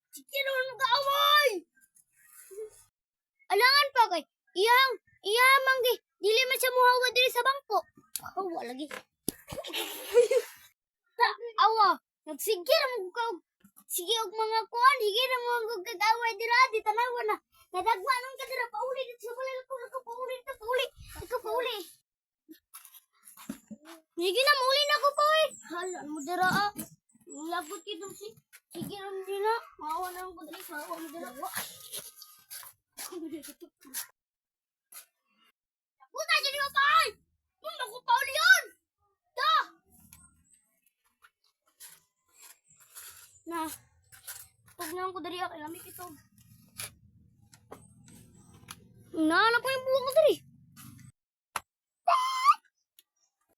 Sige naman mag-away! Alangan pa kay iyang manggi dili man siya muhawa diri sa bangko. Awa lagi. Awa, nagsige ra mo ka. Sige og mga kuan, hige ra mo og kag-away dira di tanawa na. Nadagwa nung ka dira pauli dito sa balay ko pauli. Hige na mauli na ko koy. Hala mo dira ah. Lagot kid si. Sige ra mo dira. Maawa na ko diri sa awa mo dira. Puta jadi mo koy. Mun ko pauli yon. Da. Nah, pag naman ko dari kay lamig ito. Naala pa yung buwan ko dari.